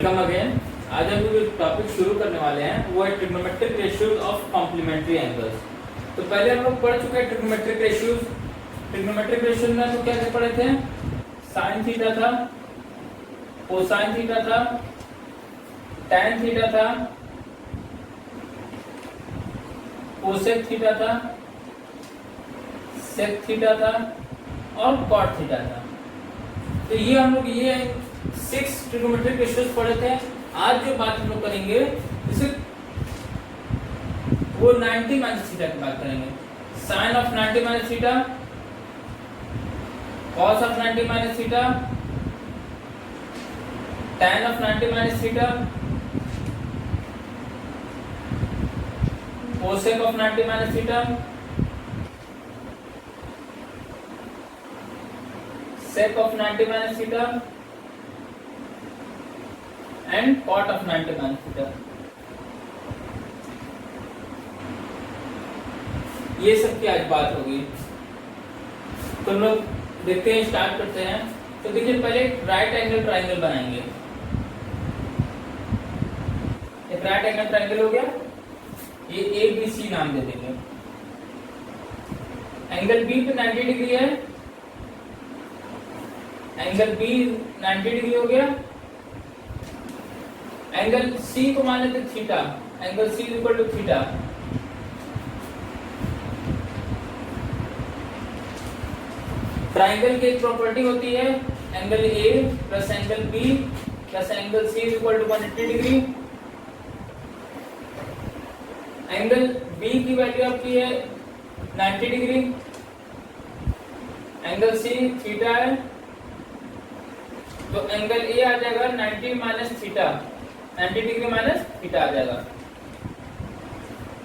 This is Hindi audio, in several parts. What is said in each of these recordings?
Welcome again. आज हम जो टॉपिक शुरू करने वाले हैं वो है trigonometric ratios of complementary angles. तो पहले हम लोग पढ़ चुके हैं ट्रिग्नोमेट्रिक रेशियोज। ट्रिग्नोमेट्रिक रेशियोज में हम लोग क्या क्या पढ़े थे? साइन थीटा था, कोसाइन थीटा था, टैन थीटा था, कोसेक थीटा था, सेक थीटा था और कॉट थीटा था। तो ये हम लोग ये 6 ट्रिग्नोमेट्रिक रेशियोज पढ़े थे। आज जो बात हम लोग करेंगे इसे वो 90 माइनस थीटा की बात करेंगे। Sine of 90 minus theta, cos of 90 minus theta, tan of 90 minus theta, cosec of 90 minus theta, sec of 90 minus theta and cot of 90 minus theta। ये सब की आज बात होगी। तो हम लोग देखते हैं, स्टार्ट करते हैं। तो देखिए पहले राइट एंगल ट्राइंगल बनाएंगे। एक राइट एंगल ट्राइंगल हो गया, ये ए बी सी नाम दे देंगे। एंगल बी पे 90 डिग्री है, एंगल बी 90 डिग्री हो गया। एंगल सी को मान लेते theta, angle C equal to theta. Triangle की एक प्रॉपर्टी होती है, angle A plus angle B plus angle C equal to 180 degree. Angle B की वैल्यू आपकी है 90 डिग्री, एंगल सी थीटा है, तो एंगल ए आ जाएगा 90 minus theta, 90 degree minus theta आ जाएगा।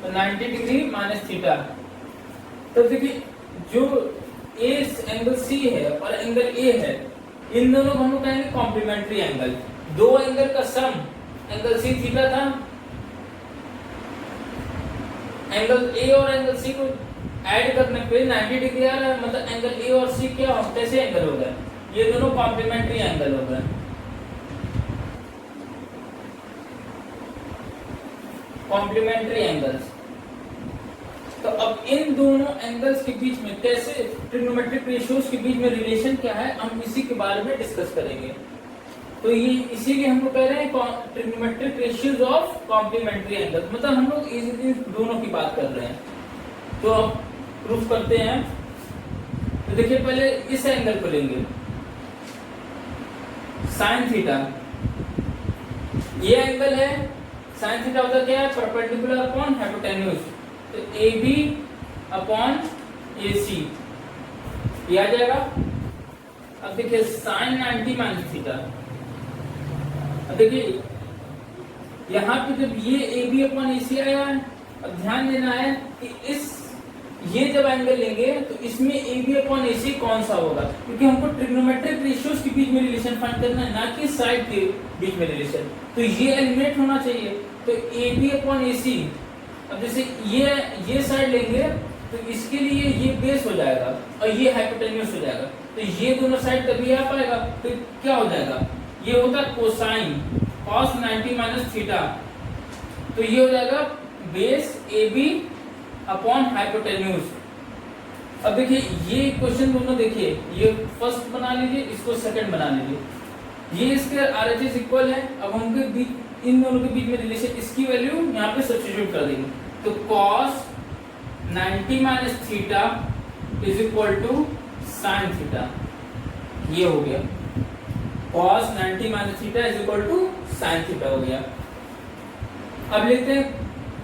तो 90 डिग्री माइनस थीटा। तो देखिए जो ए एंगल सी है और एंगल ए है, इन दोनों को हम लोग कहेंगे कॉम्प्लीमेंट्री एंगल। दो एंगल का सम एंगल सी थीटा था, एंगल ए और एंगल सी को ऐड करने पे 90 डिग्री आ रहा है, मतलब एंगल ए और सी क्या कैसे एंगल हो गए? ये दोनों कॉम्प्लीमेंट्री एंगल हो गए। Complementary angles. तो अब इन दोनों एंगल्स के बीच में कैसे ट्रिग्नोमेट्रिक रेशियोज के बीच में रिलेशन क्या है, हम इसी के बारे में डिस्कस करेंगे। तो ये इसीलिए हम लोग कह रहे हैं trigonometric ratios of complementary angles, मतलब हम लोग इन दोनों की बात कर रहे हैं। तो अब प्रूफ करते हैं। तो देखिए पहले इस एंगल को लेंगे, साइन थीटा। ये एंगल है, साइन थीटा होता क्या है? Perpendicular upon hypotenuse. तो ए बी अपॉन ए सी ये आ जाएगा। अब देखिए साइन 90 माइनस थीटा। अब देखिए यहाँ पे जब ये ए बी अपॉन ए सी आया है, अब ध्यान देना है कि ये जब एंगल लेंगे तो इसमें ए बी अपॉन ए सी कौन सा होगा, क्योंकि हमको ट्रिग्नोमेट्रिक रेशियोज के बीच में रिलेशन फाइंड करना है, ना कि साइड के बीच में रिलेशन। तो ये एलिमिनेट होना चाहिए। तो ए बी अपॉन ए सी, अब जैसे ये साइड लेंगे तो इसके लिए ये बेस हो जाएगा और ये हाइपोटेन्यूज हो जाएगा। तो ये दोनों साइड कभी आ पाएगा, तो क्या हो जाएगा? ये होता है कोसाइन कॉस 90 माइनस थीटा। तो ये हो जाएगा base A B upon hypotenuse. अब देखिए ये क्वेश्चन दोनों देखिए, ये फर्स्ट बना लीजिए, इसको सेकंड बना लीजिए। ये इसके RHS इक्वल है। अब हम इन दोनों के बीच में रिलेशन, इसकी वैल्यू यहाँ पे सब्स्टिट्यूट कर देंगे। तो cos 90 minus theta is equal to sine theta. ये हो गया cos 90 minus theta is equal to sine theta हो गया। अब लेते हैं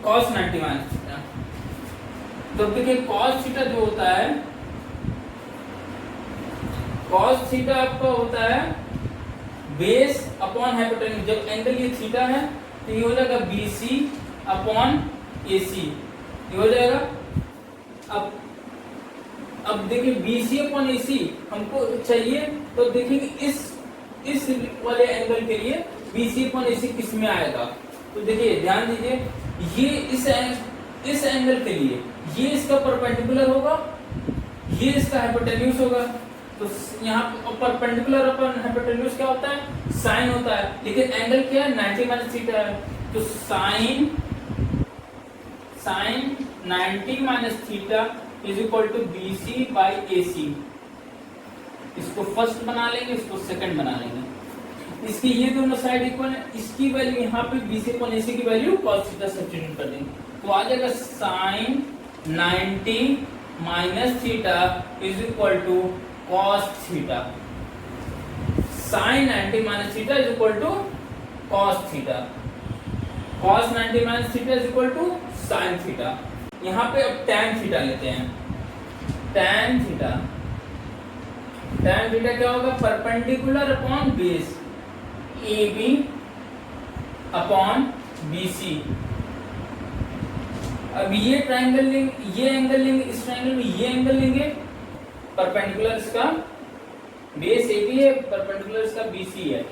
cos 90 माइनस थीटा। तो देखिए cos थीटा जो होता है, cos थीटा आपका होता है बेस अपॉन हाइपोटेन्यूज। जब एंगल ये थीटा है तो ये हो जाएगा BC अपॉन AC, ये हो जाएगा। अब देखिए BC अपॉन AC हमको चाहिए, तो देखेंगे इस वाले एंगल के लिए BC अपॉन AC किस में आएगा। तो देखिए ध्यान दीजिए, ये इस एंगल के लिए ये इसका परपेंडिकुलर होगा, ये इसका हाइपोटेन्यूज होगा। तो यहाँ परपेंडिकुलर अपन हाइपोटेन्यूज क्या होता है, साइन होता है, लेकिन एंगल क्या है, 90 माइनस थीटा है। तो sine 90 minus theta is equal to BC by AC। इसको फर्स्ट बना लेंगे, इसको सेकंड बना लेंगे। इसकी ये दोनों साइड इक्वल है, इसकी वैल्यू यहाँ पे BC अपॉन AC की वैल्यू cos थीटा सब्स्टिट्यूट कर देंगे, तो आ जाएगा sine 90 minus theta is equal to cos theta. Sine 90 minus theta is equal to cos theta. cos 90 minus theta is equal to sine theta. यहाँ पे अब tan थीटा लेते हैं। tan थीटा क्या होगा, perpendicular upon base AB upon BC। अब ये ट्रायंगल लेंगे, ये एंगल लेंगे, इस ट्रायंगल में ये एंगल लेंगे, परपेंडिकुलर इसका बेस AB है, परपेंडिकुलर इसका BC है,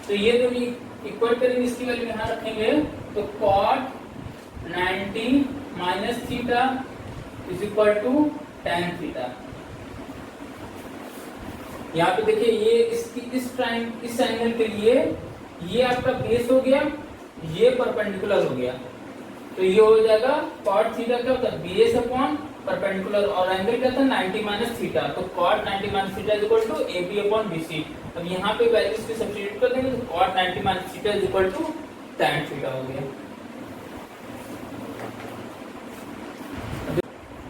तो ये दोनों इक्वल करेंगे, इसकी वैल्यू यहाँ रखेंगे, तो cot 90 minus theta is equal to tan theta. यहाँ पे देखिए ये इस एंगल के लिए ये आपका बेस हो गया, ये परपेंडिकुलर हो गया, तो ये हो जाएगा cot थीटा क्या होता है, बेस अपॉन परपेंडिकुलर, और एंगल क्या था 90 माइनस थीटा, तो cot 90 minus theta is equal to AB upon BC। अब यहाँ पे वैल्यूज की सब्स्टिट्यूट कर देंगे, तो cot 90 minus theta is equal to tan theta हो गया।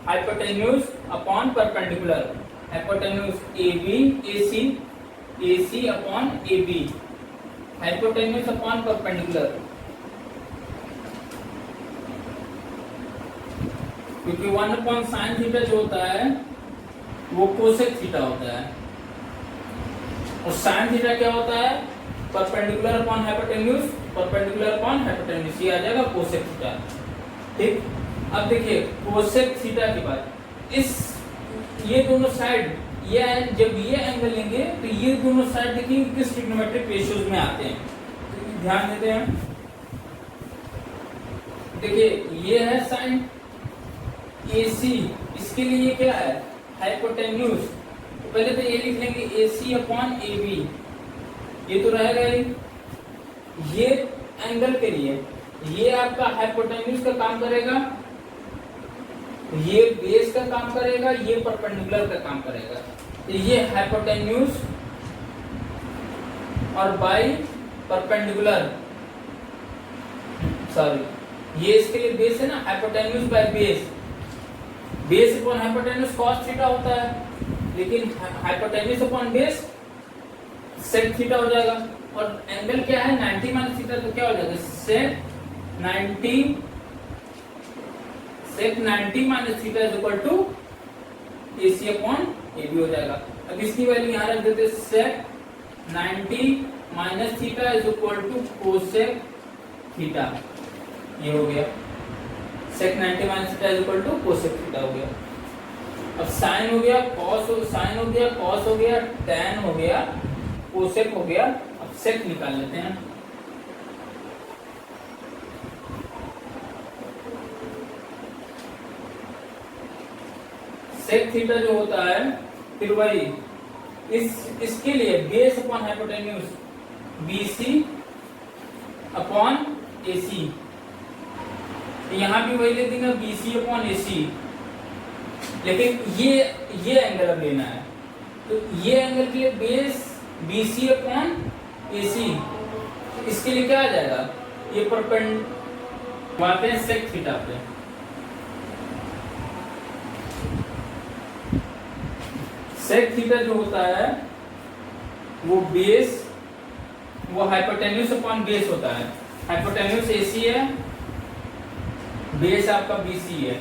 Hypotenuse upon perpendicular, hypotenuse AC upon AB, hypotenuse upon perpendicular, क्योंकि 1 अपॉन साइन थीटा जो होता है वो कोसेक थीटा होता है, और साइन थीटा क्या होता है, perpendicular upon hypotenuse, perpendicular upon hypotenuse, ये आ जाएगा कोसेक थीटा। ठीक, अब देखिए कोसेक थीटा के बाद ये दोनों साइड, ये जब ये एंगल लेंगे तो ये दोनों साइड देखिए किस ट्रिग्नोमेट्रिक रेशियोज में आते हैं, तो ध्यान देते हैं। देखिए ये है साइन AC, इसके लिए ये क्या है, हाइपोटेन्यूज, तो पहले तो ये लिख लेंगे AC अपॉन AB, ये तो रहेगा ही। ये एंगल के लिए ये आपका हाइपोटेन्यूज का काम करेगा, ये बेस का काम करेगा, ये परपेंडिकुलर का काम करेगा, तो ये हाइपोटेन्यूज और बाई परपेंडिकुलर, सॉरी ये इसके लिए बेस है ना, hypotenuse by base, base upon hypotenuse cos theta होता है, लेकिन hypotenuse upon base sec theta हो जाएगा, और एंगल क्या है 90 माइनस थीटा, तो क्या हो जाएगा sec 90 minus theta is equal to AC upon AB हो जाएगा। अब इसकी वैल्यू यहाँ रख देते, sec 90 minus theta is equal to cosec theta, ये हो गया, sec 90 minus theta is equal to cosec theta हो गया। अब साइन हो गया, साइन हो गया, कॉस हो गया, tan हो गया, कोसेक हो गया, अब सेक निकाल लेते हैं। सेक थीटा जो होता है, फिर वही इसके लिए base upon hypotenuse BC upon AC, यहां भी वही ले देंगे BC अपॉन AC, लेकिन ये एंगल अब लेना है, तो ये एंगल के लिए बेस BC अपॉन AC, इसके लिए क्या आ जाएगा, ये परपेंडिकुलर आते हैं सेक थीटा पे, सेक थीटा जो होता है वो बेस, वो हाइपोटेन्यूज अपॉन बेस होता है, हाइपोटेन्यूज AC है, बेस आपका BC है।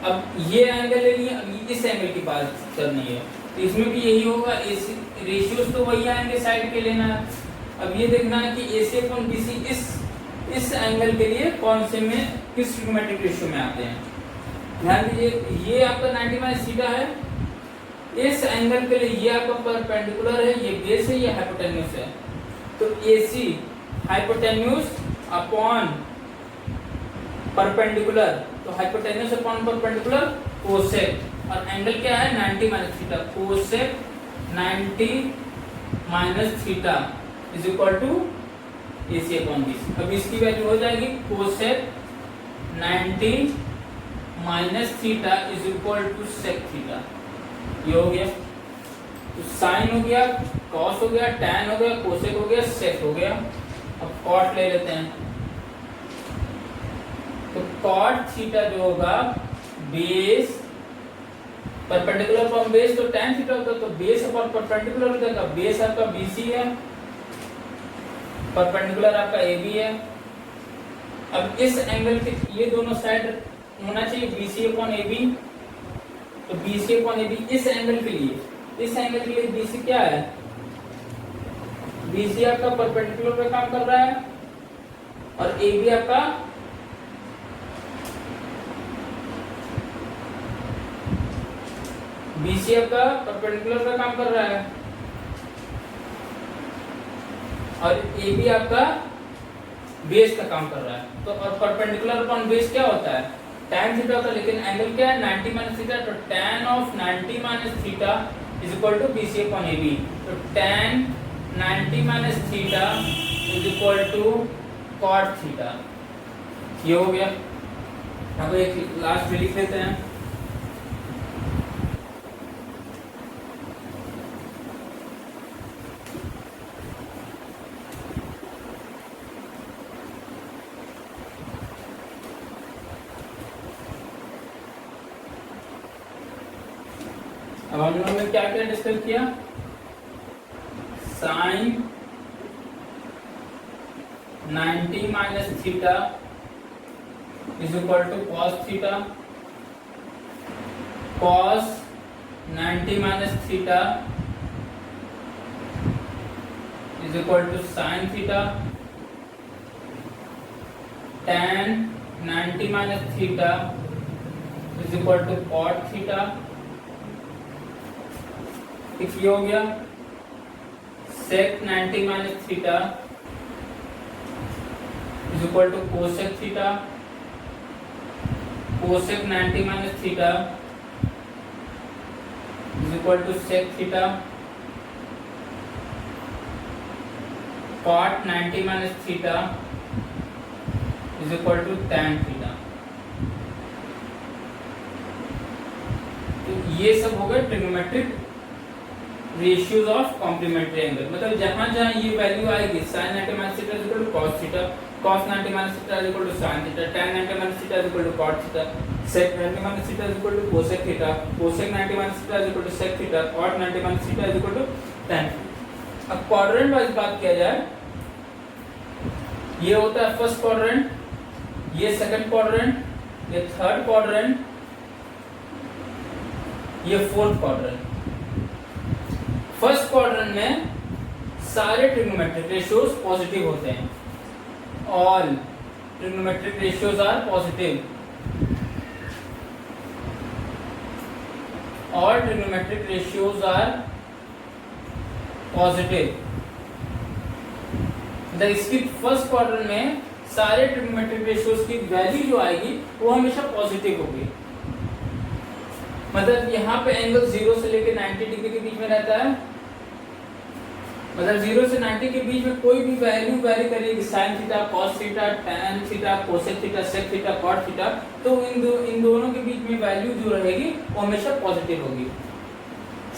अब ये एंगल ले लिए, अब इस एंगल की बात करनी है, तो इसमें भी यही होगा, AC रेशियोज तो वही आएंगे, साइड के लेना है। अब ये देखना है कि AC अपॉन BC इस एंगल के लिए कौन से में किस ट्रिग्नोमेट्रिक रेशियो में आते हैं। ध्यान दीजिए, ये आपका 90 माइनस थीटा है, इस एंगल के लिए ये आपका परपेंडिकुलर है, ये बेस है, ये हाइपोटेन्यूज है, तो AC हाइपोटेन्यूज अपॉन परपेंडिकुलर, तो हाइपोटेन्यूज अपॉन परपेंडिकुलर कोसेक, और एंगल क्या है 90 minus theta, cosec 90 minus theta is equal to AC upon BC। अब इसकी वैल्यू हो जाएगी cosec 90 minus theta is equal to sec theta. ये हो गया, तो साइन हो गया, कॉस हो गया, टैन हो गया, कोसेक हो गया, सेक हो गया। अब कॉट ले लेते हैं, तो कॉट थीटा जो होगा बेस परपेंडिकुलर फ्रॉम बेस तो टैन थीटा होगा, तो बेस अपॉन परपेंडिकुलर हो जाएगा। बेस आपका BC है, परपेंडिकुलर आपका AB है। अब इस एंगल के ये दोनों साइड होना चाहिए BC अपॉन AB, तो BC अपॉन AB इस एंगल के लिए, इस एंगल के लिए BC क्या है, BC आपका परपेंडिकुलर पे काम कर रहा है और AB आपका BC आपका परपेंडिकुलर पे काम कर रहा है और AB आपका बेस का काम कर रहा है। तो और परपेंडिकुलर अपॉन बेस क्या होता है, tan थीटा होता है, लेकिन एंगल क्या है 90 माइनस थीटा, तो tan of 90 minus theta is equal to BC upon AB। तो tan 90 minus theta is equal to cot theta. ये हो गया। अब एक लास्ट में लिख लेते हैं, अब हम लोगों ने क्या क्या डिस्कस किया, sine 90 minus theta is equal to cos theta, cos 90 minus theta is equal to sine theta, tan 90 minus theta is equal to cot theta. ये हो गया sec 90 minus theta is equal to cosec theta, cosec 90 minus theta is equal to sec theta, cot 90 minus theta is equal to tan theta. तो ये सब हो गए trigonometric ratios of complementary angle. मतलब जहां जहां ये वैल्यू आएगी sin 90 minus theta is equal to cos theta, cos 90 minus theta is equal to sin theta, tan 90 minus theta is equal to cot theta, sec 90 minus theta is equal to cosec theta, cosec 90 minus theta is equal to sec theta, cot 90 minus theta is equal to tan theta. अब क्वाड्रेंट वाइज बात किया जाए, ये होता है फर्स्ट क्वाड्रेंट, ये सेकंड क्वाड्रेंट, ये थर्ड क्वाड्रेंट, ये फोर्थ क्वाड्रेंट। फर्स्ट क्वाड्रेंट में सारे ट्रिग्नोमेट्रिक रेशियोज पॉजिटिव होते हैं, all trigonometric ratios are positive, all trigonometric ratios are positive. इसकी फर्स्ट क्वाड्रेंट में सारे ट्रिग्नोमेट्रिक रेशियोज की वैल्यू जो आएगी वो हमेशा पॉजिटिव होगी। मतलब यहाँ पे एंगल 0 से लेकर 90 डिग्री के बीच में रहता है, मतलब 0 से 90 के बीच में कोई भी वैल्यू वेरी करेगी, sin theta, cos theta, tan theta, cosec theta, sec theta, cot theta, तो इन दोनों के बीच में वैल्यू जो रहेगी वो हमेशा पॉजिटिव होगी।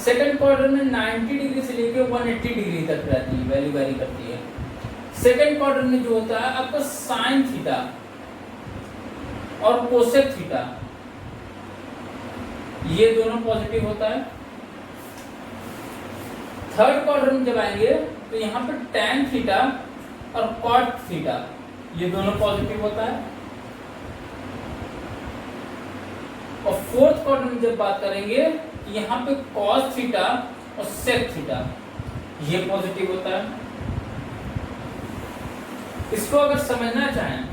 सेकंड क्वाड्रेंट में 90 डिग्री से लेकर 180 डिग्री तक रहती है, वैल्यू वेरी करती है। सेकंड क्वाड्रेंट में जो होता है आपका sin थीटा और cosec थीटा, ये दोनों पॉजिटिव होता है। थर्ड क्वाड्रेंट में जब आएंगे तो यहाँ पर tan थीटा और cot थीटा, ये दोनों पॉजिटिव होता है। और फोर्थ क्वाड्रेंट में जब बात करेंगे तो यहाँ पे cos थीटा और sec थीटा, ये पॉजिटिव होता है। इसको अगर समझना चाहें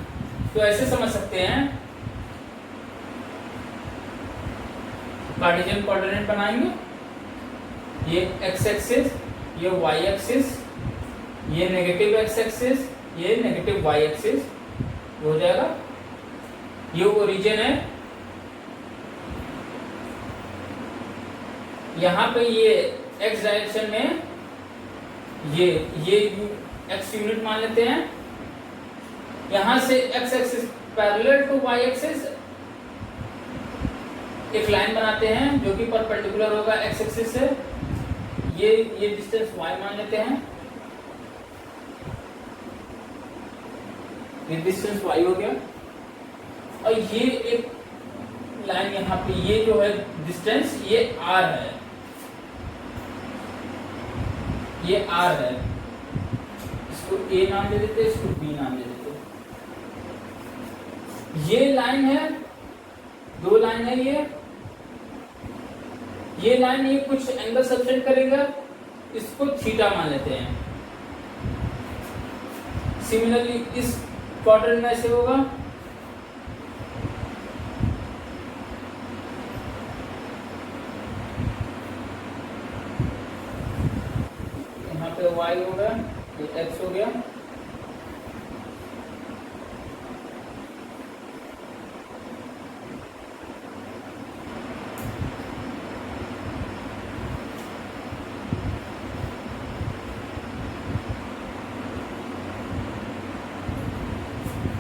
तो ऐसे समझ सकते हैं, कार्टेशियन कोऑर्डिनेट बनाएंगे, ये x एक्सिस, ये y एक्सिस, ये नेगेटिव x एक्सिस, ये नेगेटिव y एक्सिस हो जाएगा। ये ओरिजिन है, यहाँ पे ये एक्स डायरेक्शन में ये एक्स यूनिट मान लेते हैं। यहां से X axis parallel to Y axis एक लाइन बनाते हैं जो कि परपेंडिकुलर होगा एक्स एक्सिस से। ये डिस्टेंस y मान लेते हैं, ये डिस्टेंस y हो गया। और ये एक लाइन यहाँ पे, ये जो है डिस्टेंस ये r है, ये r है। इसको a नाम दे देते, इसको b नाम दे देते। ये लाइन है, दो लाइन है ये लाइन ये कुछ एंगल सबटेंड करेगा, इसको थीटा मान लेते हैं। सिमिलरली इस क्वाड्रेंट में ऐसे होगा, यहाँ पे y होगा, ये x हो गया।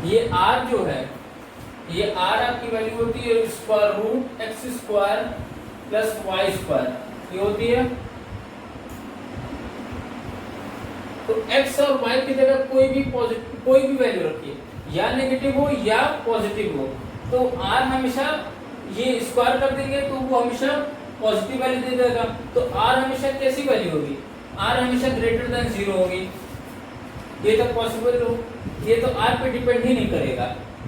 ये r जो है, ये r आपकी वैल्यू होती है square root X square plus Y square, ये होती है। तो x और y की जगह कोई भी वैल्यू रखिए, या नेगेटिव हो या पॉजिटिव हो, तो r हमेशा ये स्क्वायर कर देंगे तो वो हमेशा पॉजिटिव वैल्यू दे देगा। तो r हमेशा कैसी वैल्यू होगी, r हमेशा ग्रेटर देन 0 होगी। ये तो पॉसिबल हो, ये तो r पे डिपेंड ही नहीं करेगा।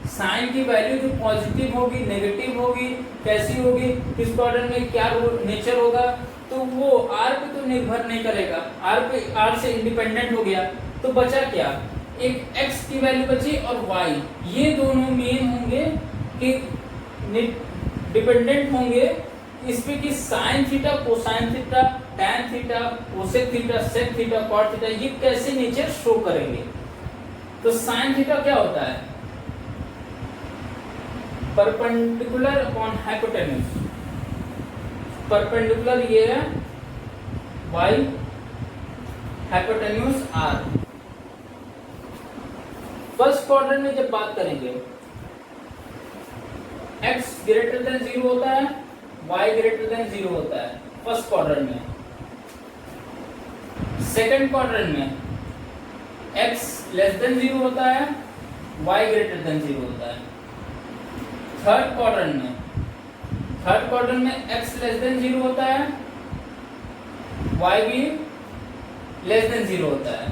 साइन की वैल्यू जो पॉजिटिव होगी, नेगेटिव होगी, कैसी होगी, किस क्वाड्रेंट में क्या नेचर होगा, तो वो r पे तो निर्भर नहीं करेगा। r से इंडिपेंडेंट हो गया, तो बचा क्या, एक x की वैल्यू बची और y, ये दोनों मेन होंगे कि डिपेंडेंट होंगे इस पे कि sine theta, cosine theta, tan theta, cosec theta, sec theta, cot theta, ये कैसे नेचर शो करेंगे। तो साइन थीटा क्या होता है, परपेंडिकुलर अपॉन हाइपोटेन्यूज। परपेंडिकुलर ये है y, hypotenuse r। First quadrant में जब बात करेंगे, x ग्रेटर देन 0 होता है, y ग्रेटर देन 0 होता है फर्स्ट क्वाड्रेंट में। सेकंड क्वाड्रेंट में x लेस देन 0 होता है, y ग्रेटर देन 0 होता है। थर्ड क्वाड्रेंट में x लेस देन 0 होता है, y भी लेस देन 0 होता है।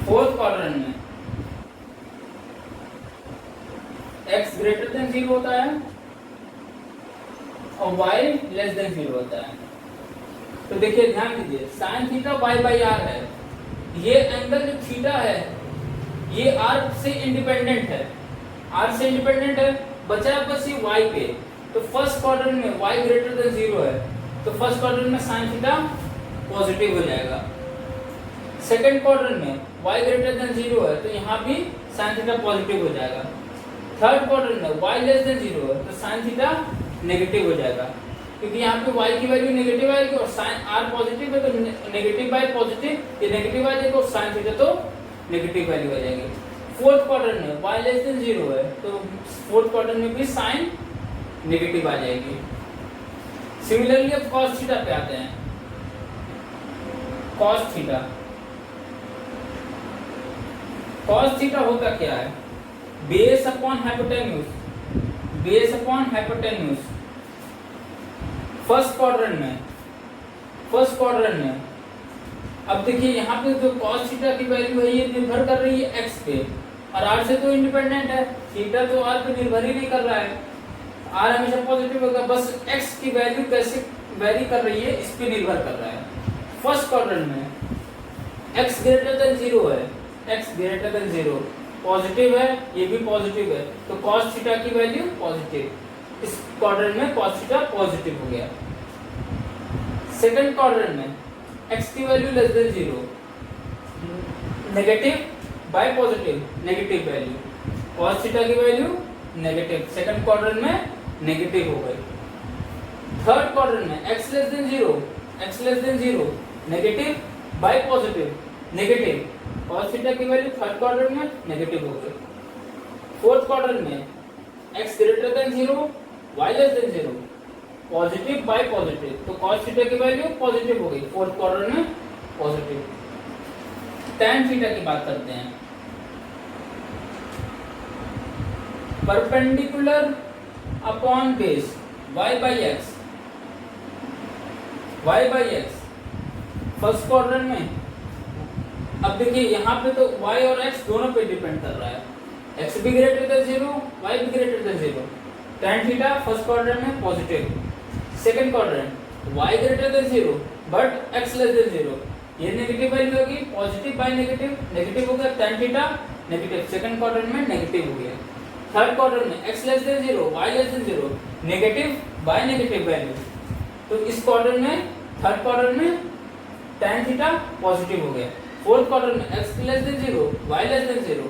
फोर्थ क्वाड्रेंट में x ग्रेटर देन 0 होता है और y लेस देन 0 होता है। तो देखिए ध्यान दीजिए, sine theta y by R है, ये एंगल जो थीटा है ये r से इंडिपेंडेंट है, बचा बस ये y पे। तो फर्स्ट क्वाड्रेंट में y ग्रेटर देन 0 है, तो फर्स्ट क्वाड्रेंट में साइन थीटा पॉजिटिव हो जाएगा। सेकंड क्वाड्रेंट में y ग्रेटर देन 0 है, तो यहाँ भी साइन थीटा पॉजिटिव हो जाएगा। थर्ड क्वाड्रेंट में y लेस देन 0 है, तो साइन थीटा नेगेटिव हो जाएगा, क्योंकि यहाँ पे y की वैल्यू नेगेटिव आएगी और साइन r पॉजिटिव है, तो नेगेटिव बाय पॉजिटिव, ये नेगेटिव आ जाएगा और साइन थीटा तो नेगेटिव वैल्यू आ जाएगी। फोर्थ क्वाड्रेंट में y लेस देन 0 है, तो फोर्थ क्वाड्रेंट में भी साइन नेगेटिव आ जाएगी। सिमिलरली अब cos थीटा पे आते हैं। cos थीटा होता क्या है, base upon hypotenuse. First quadrant में अब देखिए यहाँ पे जो cos थीटा की वैल्यू है ये निर्भर कर रही है x पे, और r से तो इंडिपेंडेंट है, थीटा तो r पे निर्भर ही नहीं कर रहा है, r हमेशा पॉजिटिव होगा, बस x की वैल्यू कैसे वेरी कर रही है इस पे निर्भर कर रहा है। फर्स्ट क्वाड्रेंट में x ग्रेटर देन 0 है, x ग्रेटर देन 0 पॉजिटिव है, ये भी पॉजिटिव है, तो cos थीटा की वैल्यू पॉजिटिव, इस क्वाड्रेंट में cos थीटा पॉजिटिव हो गया। सेकंड क्वाड्रेंट में x की value less than 0, negative bye positive, negative value, cos theta की वैल्यू नेगेटिव, सेकंड क्वाड्रेंट में नेगेटिव हो गई। थर्ड क्वाड्रेंट में x less than zero negative bye positive negative, cos theta की वैल्यू थर्ड क्वाड्रेंट में नेगेटिव हो गई। फोर्थ क्वाड्रेंट में x greater than zero y less than zero positive bye positive, तो cos थीटा की वैल्यू पॉजिटिव हो गई, फोर्थ क्वाड्रेंट में पॉजिटिव। tan थीटा की बात करते हैं। Perpendicular upon base y by x first quadrant में। अब देखिए यहाँ पे तो y और x दोनों पे डिपेंड कर रहा है, x भी ग्रेटर देन जीरो y भी greater than zero. tan theta first quadrant में positive, second quadrant y greater than zero but x less than zero, ये नेगेटिव वैल्यू होगी, पॉजिटिव बाय नेगेटिव नेगेटिव हो गया, tan theta negative, second quadrant में नेगेटिव हो गया। थर्ड क्वाड्रेंट में x less than zero y less than zero negative by negative value, तो इस क्वाड्रेंट में थर्ड क्वाड्रेंट में tan थीटा पॉजिटिव हो गया। फोर्थ क्वाड्रेंट में x less than zero y less than zero,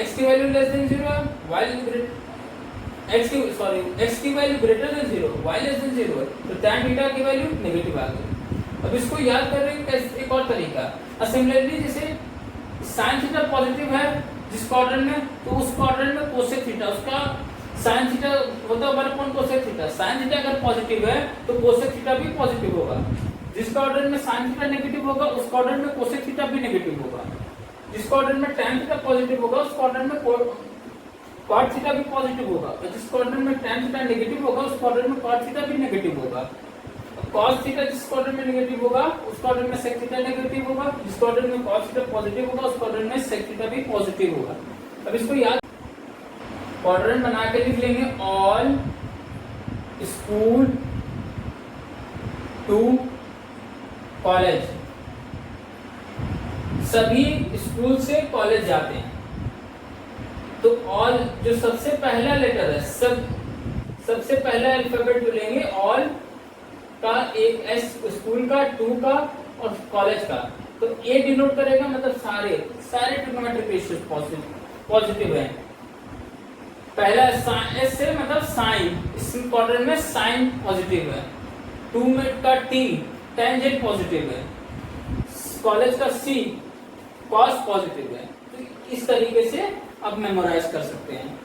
x की value less than zero y x की value greater than zero y less than zero, तो tan थीटा की वैल्यू नेगेटिव आ गई। अब इसको याद करने का एक और तरीका, सिमिलरली जैसे sin थीटा पॉजिटिव है जिस क्वाड्रेंट में, तो उस क्वाड्रेंट में कोसेक थीटा उसका sin थीटा होता है 1 upon cosec theta. sin theta अगर पॉजिटिव है तो कोसेक थीटा भी पॉजिटिव होगा। जिस क्वाड्रेंट में sin थीटा नेगेटिव होगा उस क्वाड्रेंट में कोसेक थीटा भी नेगेटिव होगा। जिस क्वाड्रेंट में tan थीटा पॉजिटिव होगा उस क्वाड्रेंट में cot थीटा भी पॉजिटिव होगा, और जिस क्वाड्रेंट में tan थीटा नेगेटिव होगा उस क्वाड्रेंट में cot थीटा भी नेगेटिव होगा। cos थीटा जिस क्वाड्रेंट में नेगेटिव होगा उस क्वाड्रेंट में sec थीटा नेगेटिव होगा, जिस क्वाड्रेंट में cos थीटा पॉजिटिव होगा उस क्वाड्रेंट में sec थीटा भी पॉजिटिव होगा। अब इसको याद क्वाड्रेंट बना के लिख लेंगे, ऑल स्कूल टू कॉलेज, सभी स्कूल से कॉलेज जाते हैं। तो ऑल जो सबसे पहला लेटर है, सबसे पहला अल्फाबेट जो लेंगे ऑल का, एक एस स्कूल का, टू का और कॉलेज का, तो ए डिनोट करेगा मतलब सारे ट्रिग्नोमेट्रिक रेशियोज पॉजिटिव है। पहला एस से मतलब साइन, इस क्वाड्रेंट में साइन पॉजिटिव है। टू में का टी टेंजेंट पॉजिटिव है, कॉलेज का सी कॉस पॉजिटिव है। तो इस तरीके से आप मेमोराइज कर सकते हैं।